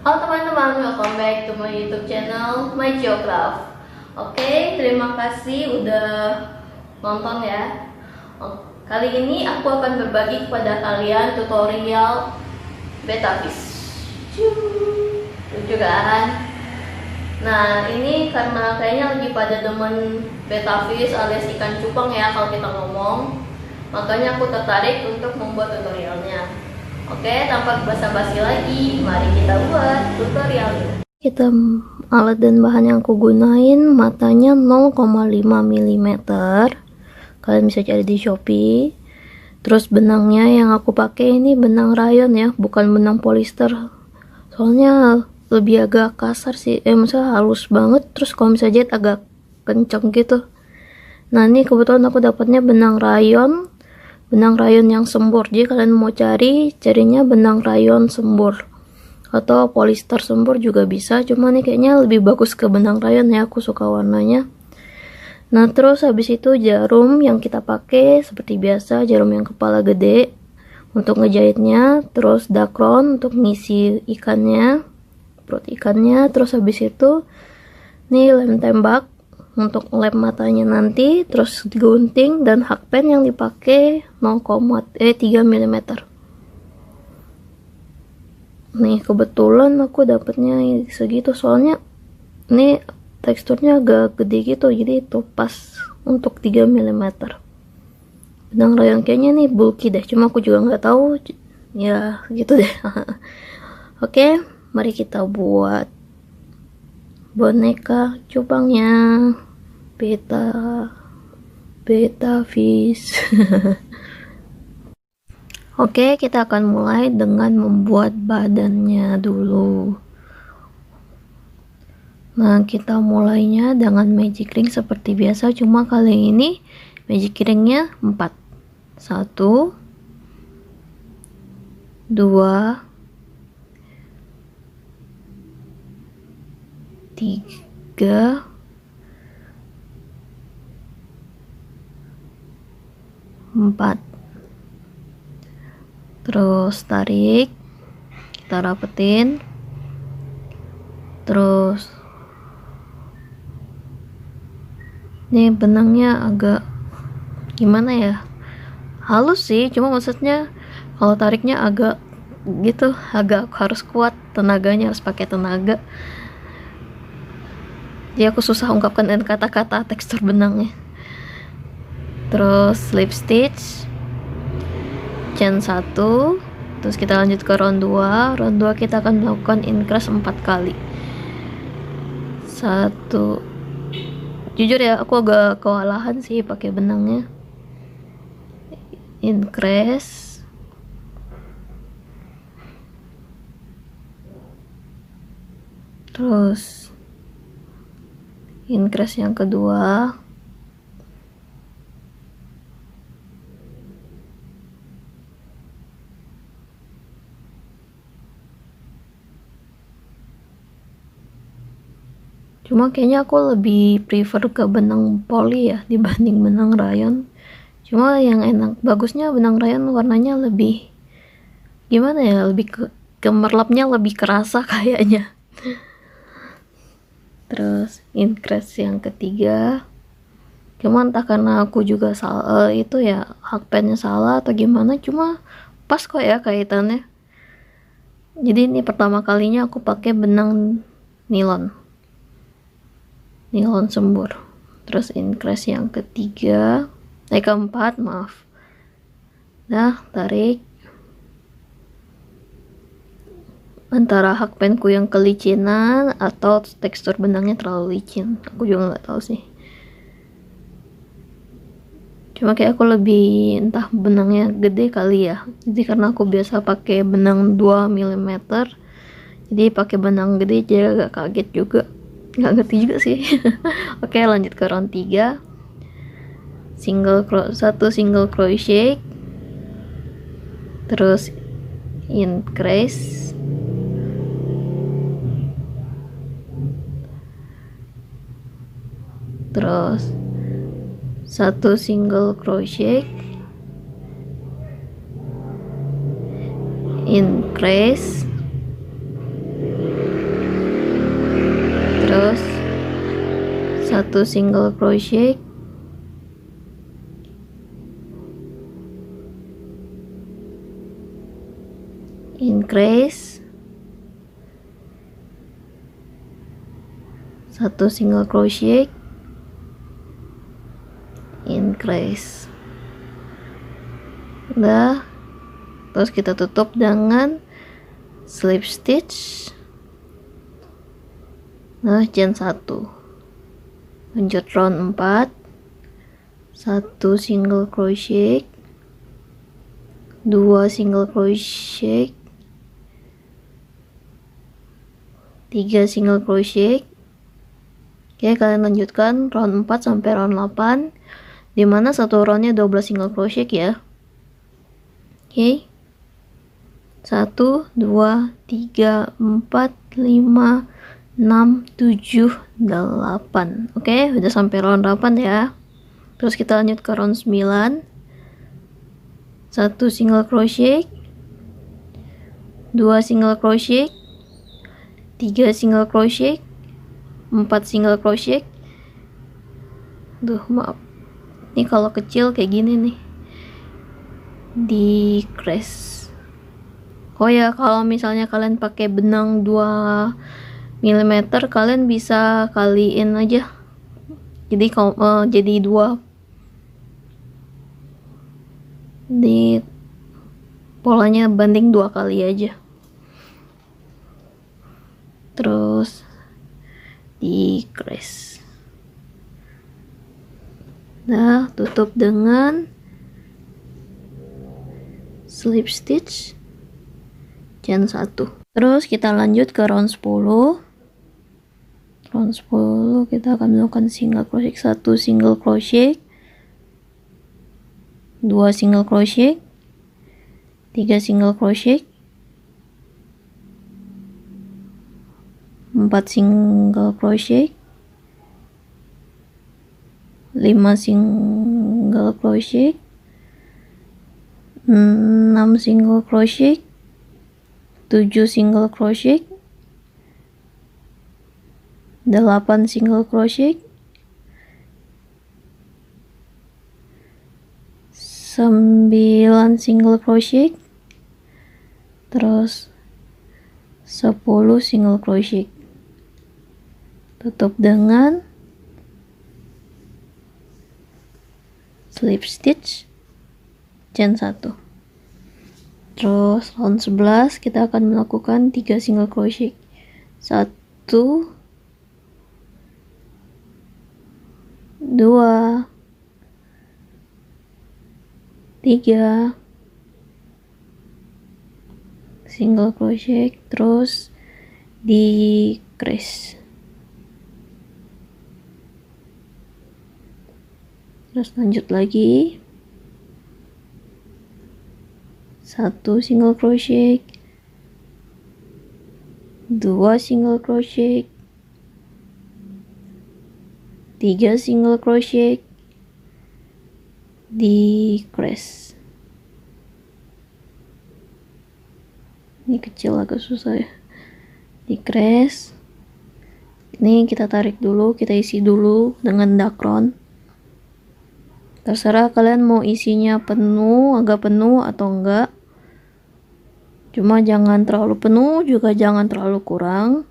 Halo teman-teman, welcome back to my YouTube channel, My Geograph. Oke, terima kasih udah nonton ya. Kali ini aku akan berbagi kepada kalian tutorial betafish. Lucu kan? Nah, ini karena kayaknya lagi pada demen betafish alias ikan cupang ya kalau kita ngomong. Makanya aku tertarik untuk membuat tutorialnya. Oke, tanpa basa-basi lagi, mari kita buat tutorialnya. Kita alat dan bahan yang aku gunain, matanya 0,5 mm. Kalian bisa cari di Shopee. Terus benangnya yang aku pakai ini benang rayon ya, bukan benang polister. Soalnya lebih agak kasar sih, maksudnya halus banget. Terus kalau misalnya jahit agak kenceng gitu. Nah, ini kebetulan aku dapatnya benang rayon yang sembur. Jadi kalian mau carinya benang rayon sembur atau polister sembur juga bisa, cuma nih kayaknya lebih bagus ke benang rayon ya, aku suka warnanya. Nah, terus habis itu jarum yang kita pakai seperti biasa, jarum yang kepala gede untuk ngejahitnya, terus dakron untuk ngisi ikannya, perut ikannya. Terus habis itu nih lem tembak untuk lem matanya nanti, terus gunting dan hakpen yang dipakai 3 mm. Nih kebetulan aku dapatnya segitu, soalnya ini teksturnya agak gede gitu, jadi itu pas untuk 3 mm. Benang rayon kayaknya nih bulky deh, cuma aku juga nggak tahu ya, gitu deh. Oke, mari kita buat boneka cupangnya, betafish. Oke, kita akan mulai dengan membuat badannya dulu. Nah, kita mulainya dengan magic ring seperti biasa, cuma kali ini magic ringnya 4. 1 2 3 4. Terus tarik, kita rapetin, terus ini benangnya agak gimana ya, halus sih, cuma maksudnya kalau tariknya agak gitu, agak harus kuat tenaganya, harus pakai tenaga. Jadi aku susah ungkapkan dengan kata-kata tekstur benangnya. Terus slip stitch chain 1, terus kita lanjut ke round 2. Round 2 kita akan melakukan increase 4 kali. 1, jujur ya aku agak kewalahan sih pakai benangnya. Increase, terus increase yang kedua, cuma kayaknya aku lebih prefer ke benang poli ya dibanding benang rayon. Cuma yang enak, bagusnya benang rayon warnanya lebih gimana ya, lebih gemerlapnya lebih kerasa kayaknya. Terus increase yang ketiga, cuma entah karena aku juga salah itu ya, hakpennya salah atau gimana, cuma pas kok ya kaitannya. Jadi ini pertama kalinya aku pakai benang nilon sembur. Terus increase yang ketiga, keempat, maaf. Nah, tarik. Antara hakpenku yang kelicinan atau tekstur benangnya terlalu licin, aku juga nggak tahu sih. Cuma kayak aku lebih, entah benangnya gede kali ya, jadi karena aku biasa pakai benang 2 mm, jadi pakai benang gede jadi agak kaget juga, nggak ngerti juga sih. Oke, lanjut ke round 3. 1 single crochet, terus increase, terus 1 single crochet, increase, 1 single crochet, increase, 1 single crochet, increase. Udah, terus kita tutup dengan slip stitch. Nah, chain 1, lanjut round 4, 1 single crochet, 2 single crochet, 3 single crochet. Oke, kalian lanjutkan round 4 sampai round 8, dimana satu roundnya 12 single crochet ya. Oke, 1, 2, 3, 4, 5, 6, 7, 8. Oke, udah sampai round 8 ya. Terus kita lanjut ke round 9, 1 single crochet, 2 single crochet, 3 single crochet, 4 single crochet. Maaf, ini kalau kecil kayak gini nih, decrease. Oh ya, kalau misalnya kalian pakai benang 2 mm, kalian bisa kaliin aja, jadi jadi 2 di polanya, banding 2 kali aja. Terus decrease. Nah, tutup dengan slip stitch, chain 1. Terus kita lanjut ke round 10. Round 10 kita akan melakukan single crochet, 1 single crochet, 2 single crochet, 3 single crochet, 4 single crochet, 5 single crochet, 6 single crochet, 7 single crochet, 8 single crochet, 9 single crochet, terus 10 single crochet. Tutup dengan slip stitch, chain 1. Terus round 11 kita akan melakukan 3 single crochet, 1, 2, 3 single crochet, terus decrease. Terus lanjut lagi, 1 single crochet, 2 single crochet, 3 single crochet, decrease. Ini kecil, agak susah ya. Decrease. Ini kita tarik dulu, kita isi dulu dengan dakron. Terserah kalian mau isinya penuh, agak penuh atau enggak. Cuma jangan terlalu penuh, juga jangan terlalu kurang.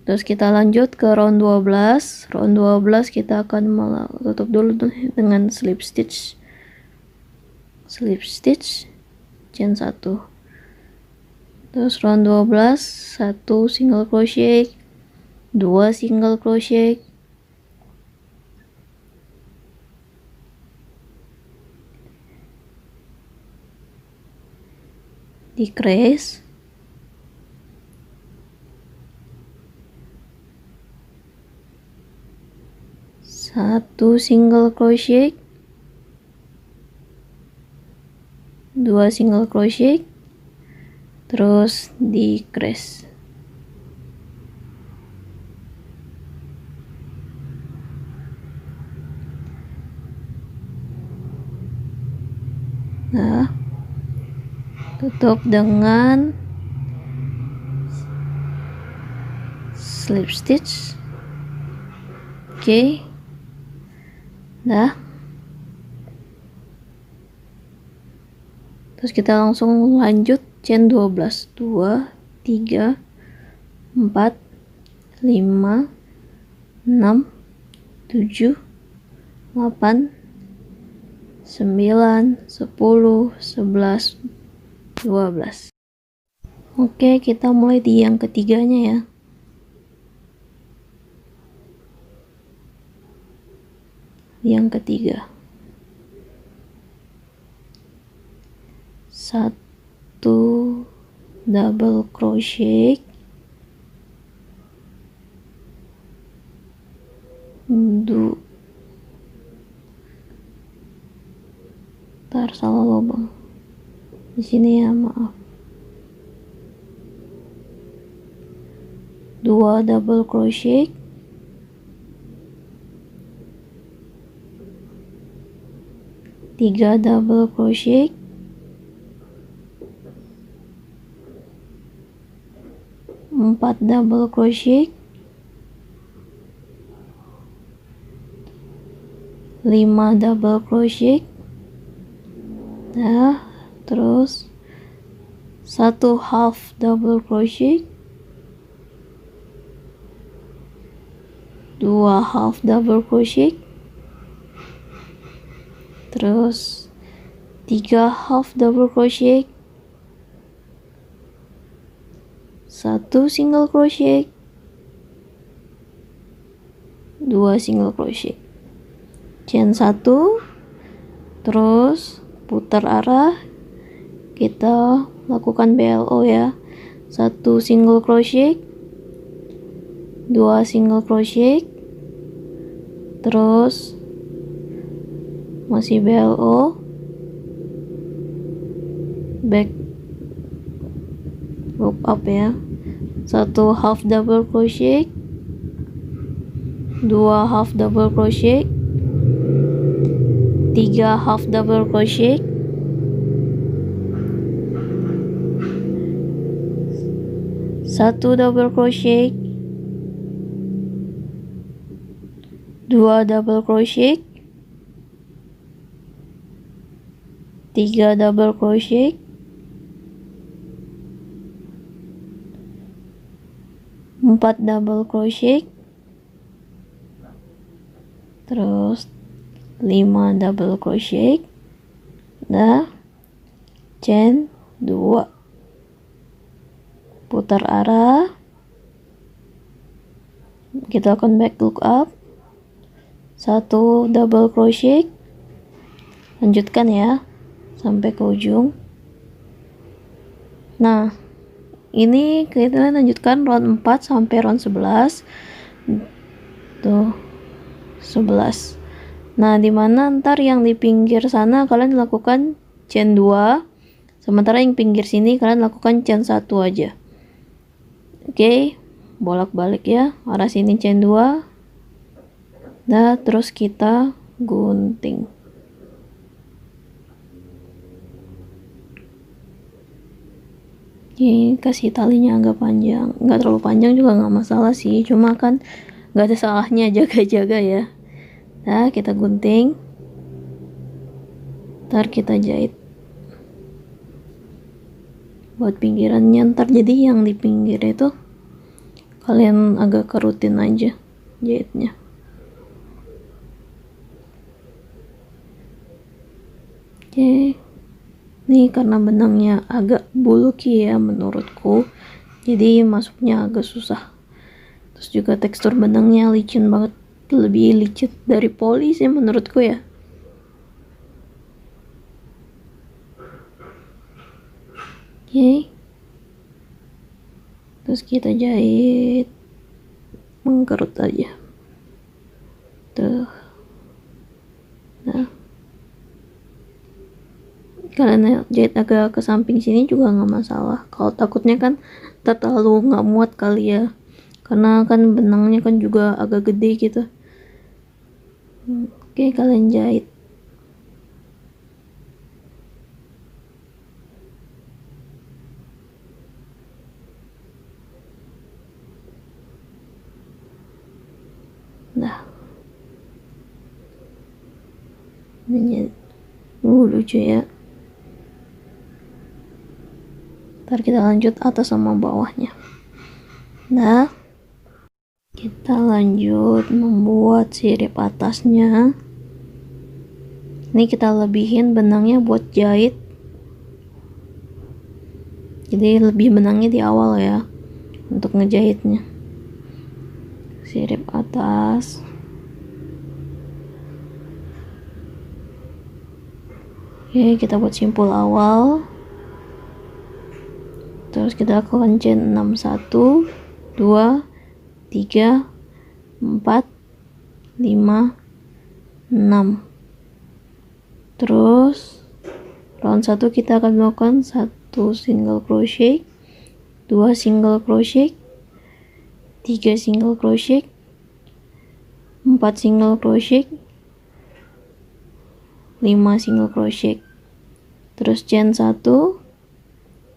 Terus kita lanjut ke round 12. Round 12 kita akan tutup dulu dengan slip stitch. Slip stitch, chain 1. Terus round 12, 1 single crochet, 2 single crochet, decrease, 1 single crochet, 2 single crochet, terus decrease. Nah, tutup dengan slip stitch, Oke. Dah. Terus kita langsung lanjut chain 12. 2, 3, 4, 5, 6, 7, 8, 9, 10, 11, 12. Oke, kita mulai di yang ketiganya ya. Yang ketiga. 1 double crochet, 2, salah lubang di sini ya, maaf. 2 double crochet, 3 double crochet, 4 double crochet, 5 double crochet. Nah, terus 1 half double crochet, 2 half double crochet, terus 3 half double crochet, 1 single crochet, 2 single crochet, chain 1, terus putar arah, kita lakukan BLO ya. 1 single crochet, 2 single crochet, terus masih BLO, back loop up ya. 1 half double crochet, 2 half double crochet, 3 half double crochet, 1 double crochet, 2 double crochet, 3 double crochet, 4 double crochet, terus 5 double crochet. Nah, chain 2, putar arah, kita akan back look up, 1 double crochet, lanjutkan ya sampai ke ujung. Nah, ini kita lanjutkan round 4 sampai round 11 tuh, 11. Nah, dimana ntar yang di pinggir sana kalian lakukan chain 2, sementara yang pinggir sini kalian lakukan chain 1 aja. Oke, bolak-balik ya, arah sini chain 2. Nah, terus kita gunting. Ini kasih talinya agak panjang, nggak terlalu panjang juga nggak masalah sih, cuma kan nggak ada salahnya jaga-jaga ya. Nah, kita gunting, ntar kita jahit buat pinggirannya. Ntar jadi yang di pinggir itu kalian agak kerutin aja jahitnya. Oke, nih karena benangnya agak bulky ya menurutku, jadi masuknya agak susah. Terus juga tekstur benangnya licin banget, lebih licin dari poli sih menurutku ya. Oke, terus kita jahit mengkerut aja tuh. Nah, kalian jahit agak ke samping sini juga nggak masalah, kalau takutnya kan terlalu nggak muat kali ya, karena kan benangnya kan juga agak gede gitu. Oke, kalian jahit. Nah, Ini lucu ya. Ntar kita lanjut atas sama bawahnya. Nah, kita lanjut membuat sirip atasnya. Ini kita lebihin benangnya buat jahit. Jadi lebih benangnya di awal ya untuk ngejahitnya. Sirip atas. Oke, kita buat simpul awal. Terus kita lakukan chain 6, 1, 2, 3, 4, 5, 6. Terus round 1 kita akan melakukan 1 single crochet, 2 single crochet, 3 single crochet, 4 single crochet, 5 single crochet. Terus chain 1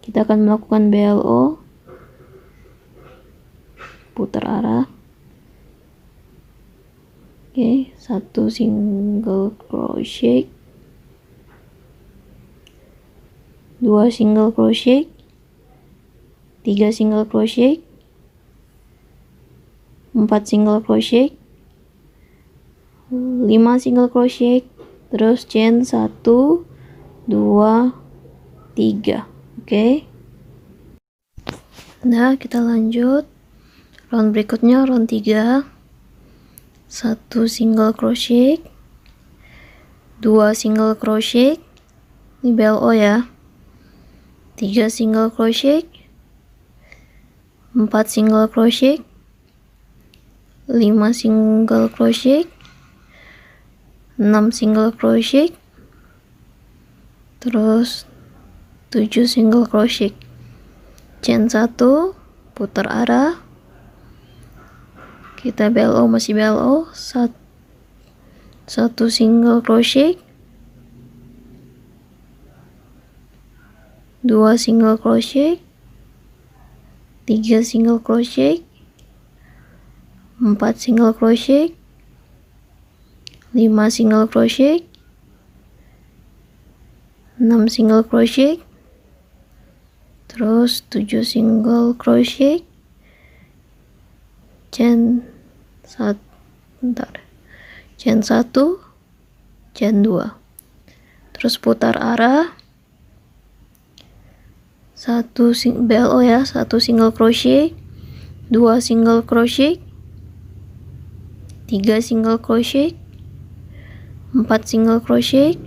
kita akan melakukan BLO, putar arah. Oke, 1 single crochet, 2 single crochet, 3 single crochet, 4 single crochet, 5 single crochet, terus chain 1, 2, 3. Oke. Nah, kita lanjut round berikutnya, round 3. 1 single crochet, 2 single crochet, ini BLO ya, 3 single crochet, 4 single crochet, 5 single crochet, 6 single crochet, terus 7 single crochet. Chain 1, putar arah, kita BLO, masih BLO, 1 single crochet, 2 single crochet, 3 single crochet, 4 single crochet, 5 single crochet, 6 single crochet, terus 7 single crochet, chain 1, chain 1, chain 2, terus putar arah, 1 BLO ya, 1 single crochet, 2 single crochet, 3 single crochet, 4 single crochet,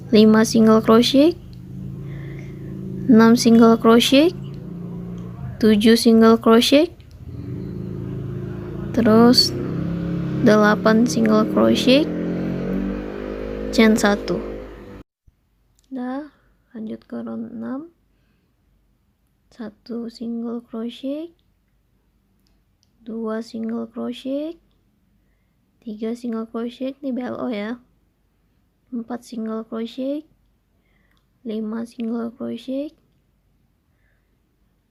5 single crochet, 6 single crochet, 7 single crochet, terus 8 single crochet, chain 1. Nah, lanjut ke round 6. 1 single crochet, 2 single crochet, 3 single crochet, ini BLO ya, 4 single crochet, 5 single crochet,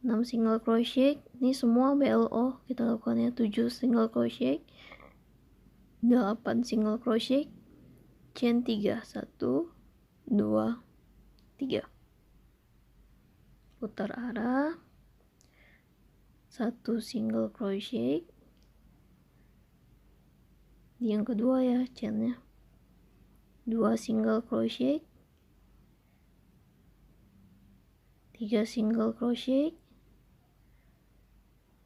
6 single crochet, ini semua BLO, kita lakukannya 7 single crochet, 8 single crochet, chain 3, 1, 2, 3, putar arah, 1 single crochet, di yang kedua ya chainnya, 2 single crochet, 3 single crochet,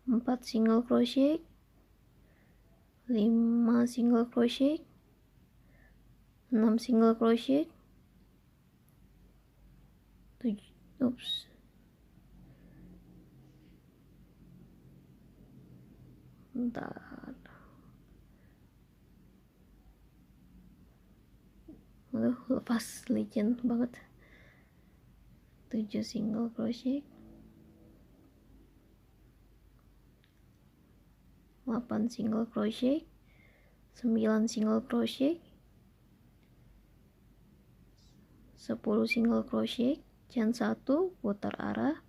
4 single crochet, 5 single crochet, 6 single crochet, 7, bentar, lepas licin banget, 7 single crochet, 8 single crochet, 9 single crochet, 10 single crochet, chain 1, putar arah,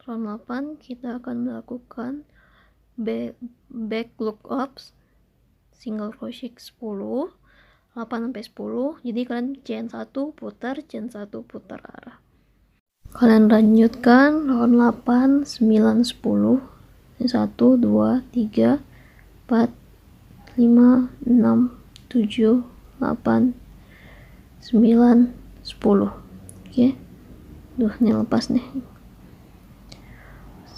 round 8 kita akan melakukan back loop ups single crochet 10, 8 sampai 10. Jadi kalian chain 1 putar, chain 1 putar arah. Kalian lanjutkan lawan 8, 9, 10. 1 2 3 4 5 6 7 8 9 10. Oke. Duh, ini lepas nih.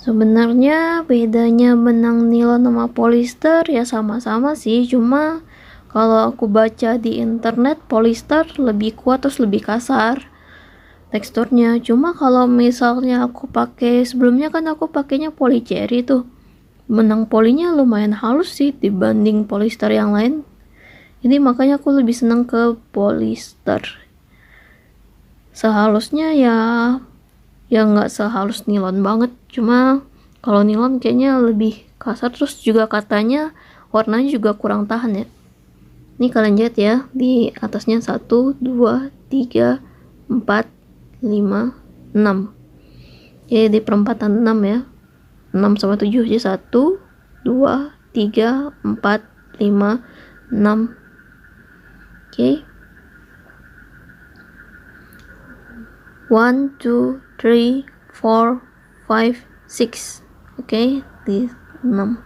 Sebenarnya bedanya benang nilon sama polyester ya sama-sama sih, cuma kalau aku baca di internet polyester lebih kuat terus lebih kasar teksturnya. Cuma kalau misalnya aku pakai sebelumnya kan aku pakainya polycherry tuh, benang polinya lumayan halus sih dibanding polyester yang lain. Jadi makanya aku lebih senang ke polyester. Sehalusnya ya nggak sehalus nilon banget, cuma kalau nilon kayaknya lebih kasar, terus juga katanya warnanya juga kurang tahan ya. Ini kalian jahit ya, di atasnya 1 2 3 4 5 6. Jadi di perempatan 6 ya, 6 sama 7, jadi 1 2 3 4 5 6. Oke. 1 2 3 4 5 6. Oke, di 6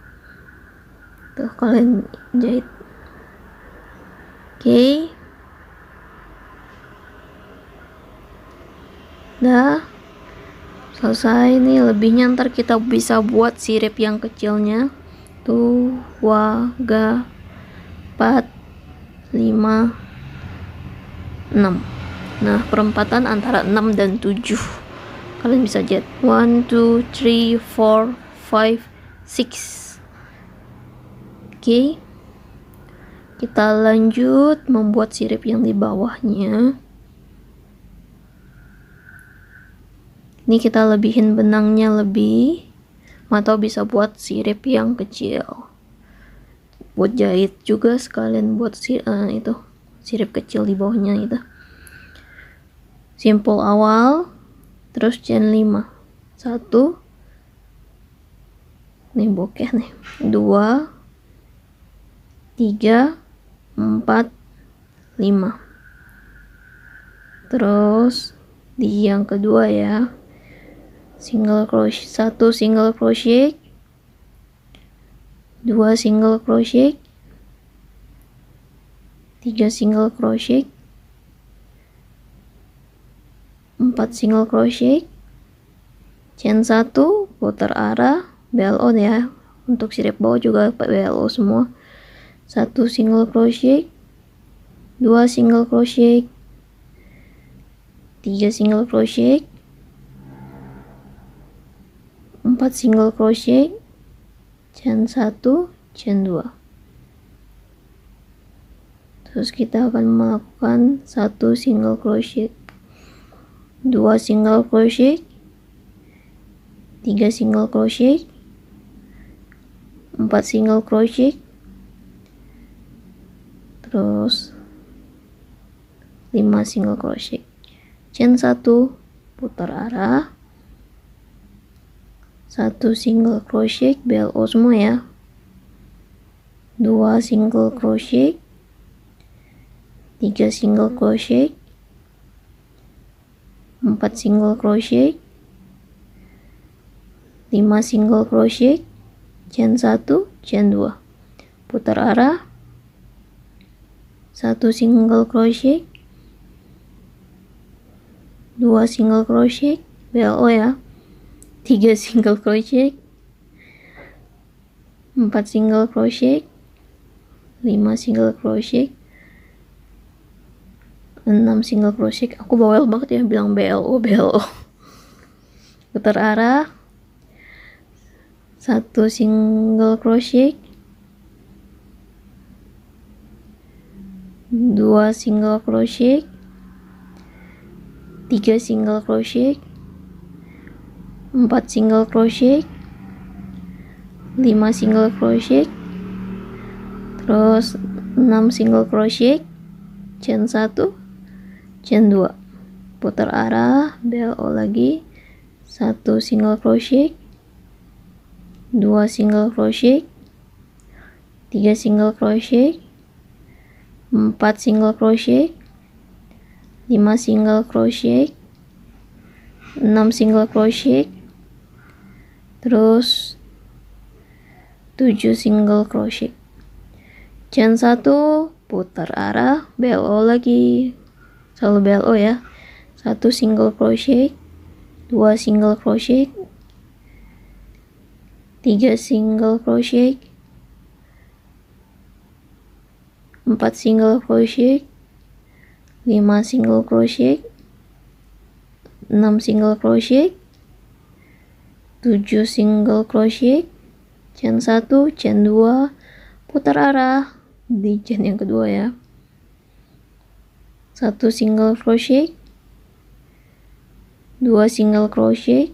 tuh kalian jahit. Oke, udah selesai nih. Lebihnya ntar kita bisa buat sirip yang kecilnya tuh, 2 3 4 5 6. Nah, perempatan antara 6 dan 7 kalian bisa jahit. 1 2 3 4 5 6. Oke, kita lanjut membuat sirip yang di bawahnya. Ini kita lebihin benangnya lebih, atau bisa buat sirip yang kecil buat jahit juga sekalian buat itu sirip kecil di bawahnya itu. Simpul awal, terus chain 5. 1, nih bokeh nih, 2 3 4 5. Terus di yang kedua ya, single crochet, 1 single crochet, 2 single crochet, 3 single crochet, 4 single crochet, chain 1 putar arah, BLO ya, untuk sirip bawah juga BLO semua. 1 single crochet, 2 single crochet, 3 single crochet, 4 single crochet, chain 1, chain 2. Terus kita akan melakukan 1 single crochet, 2 single crochet, 3 single crochet, 4 single crochet, terus 5 single crochet, chain 1 putar arah, 1 single crochet, BLO semua ya, 2 single crochet, 3 single crochet, 4 single crochet, 5 single crochet, chain 1, chain 2, putar arah, 1 single crochet, 2 single crochet, BLO ya, 3 single crochet, 4 single crochet, 5 single crochet, 6 single crochet. Aku bawel banget ya bilang BLO. Putar arah, 1 single crochet, 2 single crochet, 3 single crochet, 4 single crochet, 5 single crochet, terus 6 single crochet, chain 1, chain 2, putar arah, BLO lagi, 1 single crochet, 2 single crochet, 3 single crochet, 4 single crochet, 5 single crochet, 6 single crochet, terus 7 single crochet. Chain 1, putar arah, BLO lagi, selalu BLO ya. 1 single crochet, 2 single crochet, 3 single crochet, 4 single crochet, 5 single crochet, 6 single crochet, 7 single crochet, chain 1, chain 2, putar arah di chain yang kedua ya. 1 single crochet, 2 single crochet,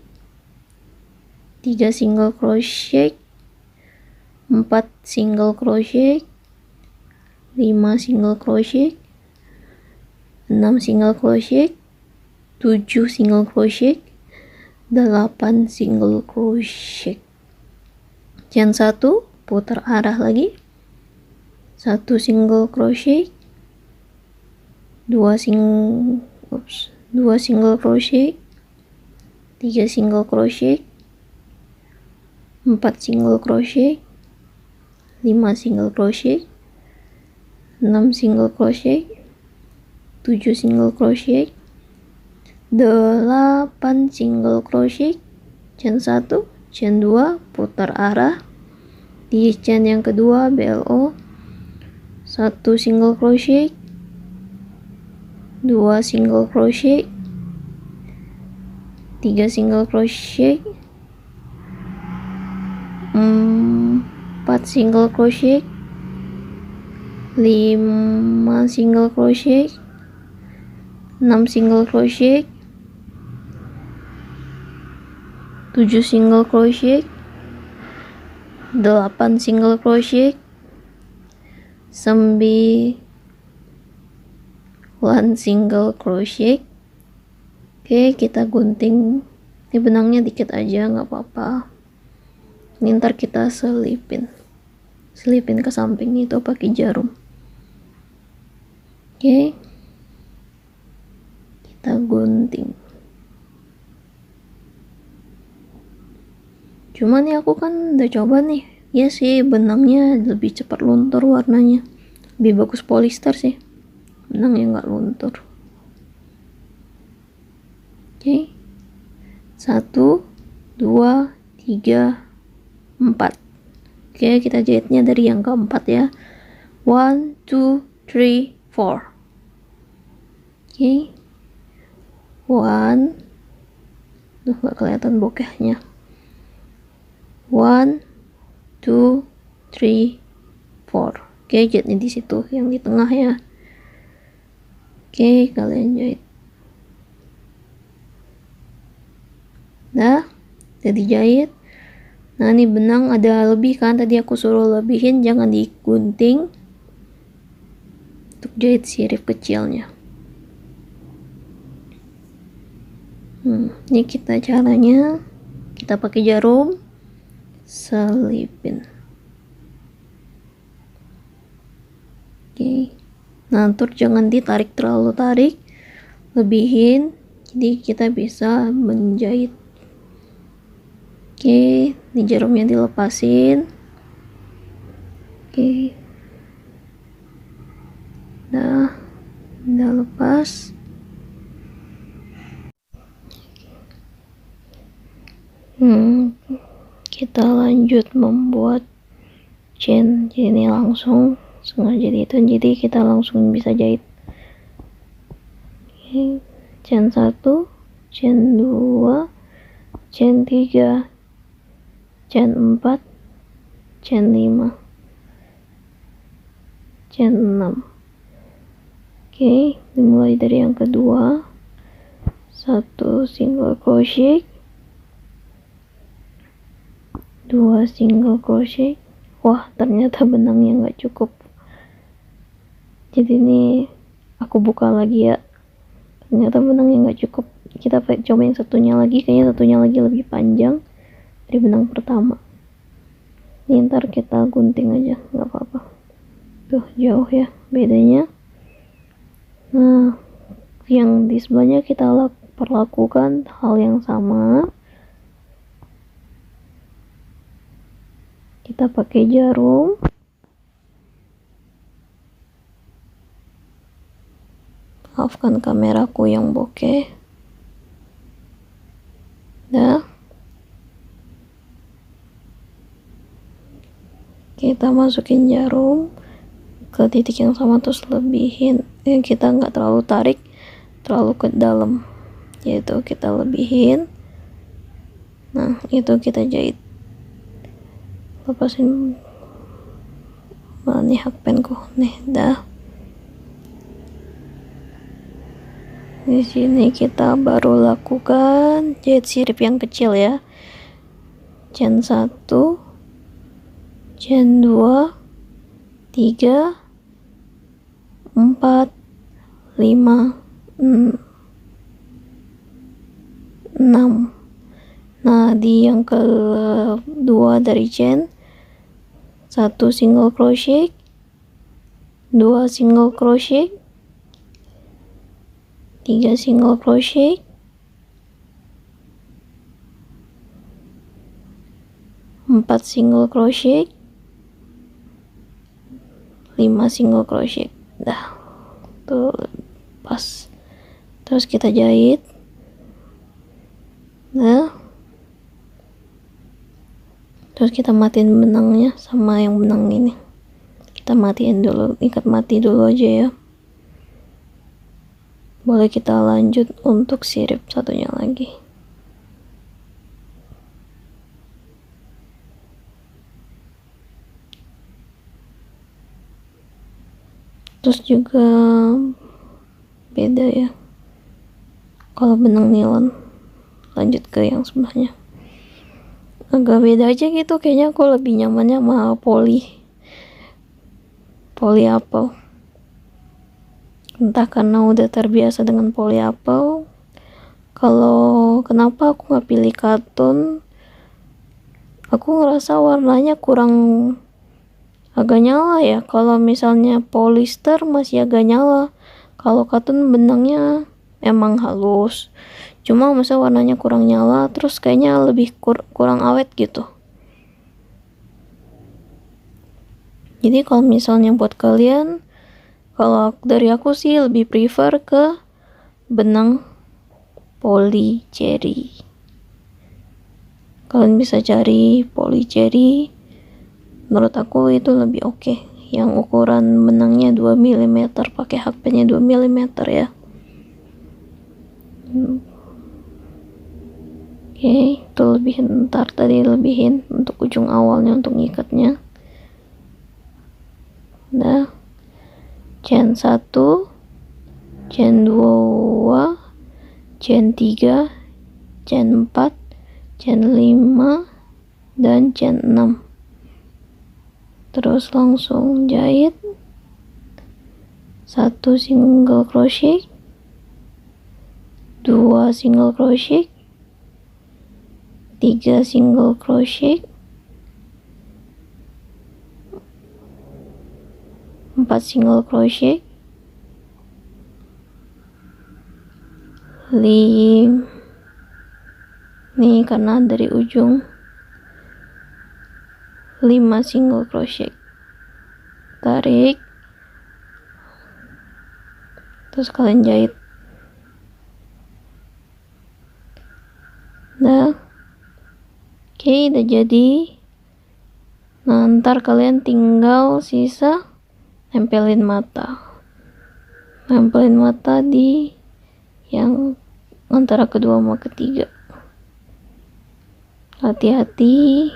3 single crochet, 4 single crochet, 5 single crochet, 6 single crochet, 7 single crochet, 8 single crochet. Chain 1, putar arah lagi, 1 single crochet, 2 single crochet, 3 single crochet, 4 single crochet, 5 single crochet, 6 single crochet, 7 single crochet, 8 single crochet. Chain 1, chain 2, putar arah di chain yang kedua, BLO, 1 single crochet, 2 single crochet, 3 single crochet, 4 single crochet, 5 single crochet, 6 single crochet, 7 single crochet, 8 single crochet, 9 single crochet. Oke, kita gunting. Ini benangnya dikit aja, nggak apa-apa. Ini ntar kita selipin ke samping itu pakai jarum. Oke, kita gunting. Cuman nih aku kan udah coba nih, ya sih benangnya lebih cepat luntur warnanya, lebih bagus polyester sih, benangnya nggak luntur. Oke, 1, 2, 3, 4. Oke, kita jahitnya dari yang keempat ya. 1, 2, 3, 4. Oke, 1. Duh, gak kelihatan bokehnya. 1, 2, 3, 4. Oke, jahitnya di situ yang di tengah ya. Oke, kalian jahit. Udah dijahit. Nah, ini benang ada lebih kan, tadi aku suruh lebihin, jangan digunting untuk jahit sirip kecilnya. Ini caranya, kita pakai jarum, selipin. Oke, nah tur jangan ditarik terlalu tarik, lebihin, jadi kita bisa menjahit. Oke, ini jarumnya dilepasin. Oke, udah lepas. Kita lanjut membuat chain. Jadi ini langsung sengaja itu, jadi kita langsung bisa jahit. Oke, chain 1, chain 2, chain 3, chain 4, chain 5, chain 6. Oke, dimulai dari yang kedua. 1 single crochet, 2 single crochet. Wah, ternyata benangnya nggak cukup, jadi ini aku buka lagi ya. Ternyata benangnya nggak cukup, kita coba yang satunya lagi, kayaknya satunya lagi lebih panjang dari benang pertama. Ini ntar kita gunting aja, nggak apa-apa. Tuh jauh ya bedanya. Nah, yang di sebelahnya kita perlakukan hal yang sama. Kita pakai jarum. Maafkan kameraku yang bokeh. Dah. Kita masukin jarum ke titik yang sama, terus lebihin. Kita nggak terlalu tarik terlalu ke dalam, yaitu kita lebihin. Nah, itu kita jahit. Lepasin nih hakpenku nih. Dah. Di sini kita baru lakukan jahit sirip yang kecil ya. Chain 1, chain 2, 3, 4, 5, 6. Nah, di yang kedua dari chain, 1 single crochet, 2 single crochet, 3 single crochet, 4 single crochet, 5 single crochet. Dah, tuh pas. Terus kita jahit. Nah, terus kita matiin benangnya sama yang benang ini. Kita matiin dulu, ikat mati dulu aja ya. Boleh kita lanjut untuk sirip satunya lagi. Terus juga beda ya kalau benang nilon. Lanjut ke yang sebelahnya, agak beda aja gitu. Kayaknya aku lebih nyamannya sama poly apel. Entah karena udah terbiasa dengan poly apel. Kalau kenapa aku nggak pilih katun, aku ngerasa warnanya kurang agak nyala ya. Kalau misalnya polyester masih agak nyala, kalau katun benangnya emang halus, cuma masa warnanya kurang nyala, terus kayaknya lebih kurang awet gitu. Jadi kalau misalnya buat kalian, kalau dari aku sih lebih prefer ke benang poly cherry. Kalian bisa cari poly cherry, menurut aku itu lebih oke. Yang ukuran benangnya 2 mm, pakai hakpennya 2 mm ya. Oke, itu lebihin, ntar tadi lebihin untuk ujung awalnya untuk ngikatnya. Nah, chain 1, chain 2, chain 3, chain 4, chain 5, dan chain 6. Terus langsung jahit 1 single crochet, 2 single crochet, 3 single crochet, 4 single crochet, 5. Nih karena dari ujung 5 single crochet. Tarik, terus kalian jahit. Nah, oke, udah jadi. Nah, ntar kalian tinggal sisa nempelin mata di yang antara kedua sama ketiga. Hati-hati,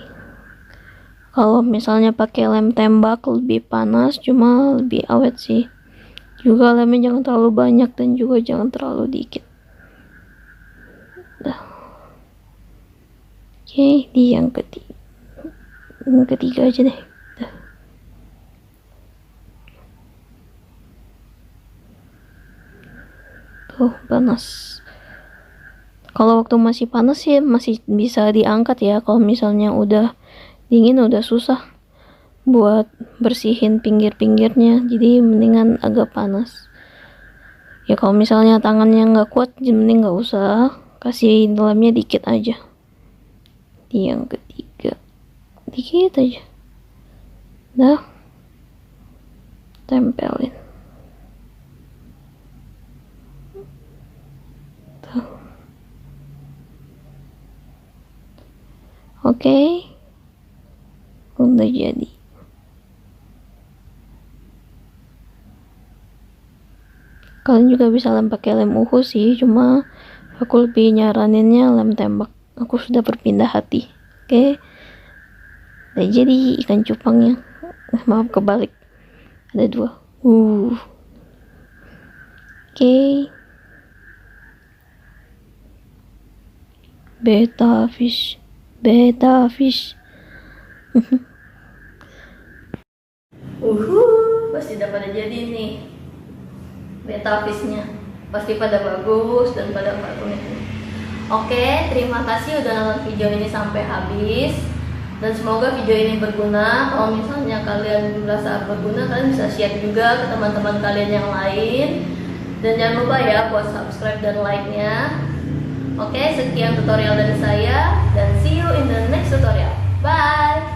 kalau misalnya pakai lem tembak lebih panas, cuma lebih awet sih. Juga lemnya jangan terlalu banyak dan juga jangan terlalu dikit. Dah. Oke, di yang ketiga aja deh. Dah. Tuh panas. Kalau waktu masih panas sih masih bisa diangkat ya. Kalau misalnya udah dingin udah susah buat bersihin pinggir-pinggirnya, jadi mendingan agak panas. Ya kalau misalnya tangannya nggak kuat, mending nggak usah, kasih dalamnya dikit aja. Yang ketiga, dikit aja, dah tempelin. Tuh. Oke, udah jadi. Kalian juga bisa lem pakai lem uhu sih, cuma aku lebih nyaraninnya lem tembak. Aku sudah berpindah hati. Oke, udah jadi ikan cupangnya. Maaf, kebalik, ada dua. Oke, betta fish. Pasti udah pada jadi nih. Beta fish-nya pasti pada bagus dan pada unik. Oke, terima kasih udah nonton video ini sampai habis, dan semoga video ini berguna. Kalau misalnya kalian merasa berguna, kalian bisa share juga ke teman-teman kalian yang lain, dan jangan lupa ya buat subscribe dan like-nya. Oke, sekian tutorial dari saya, dan see you in the next tutorial. Bye.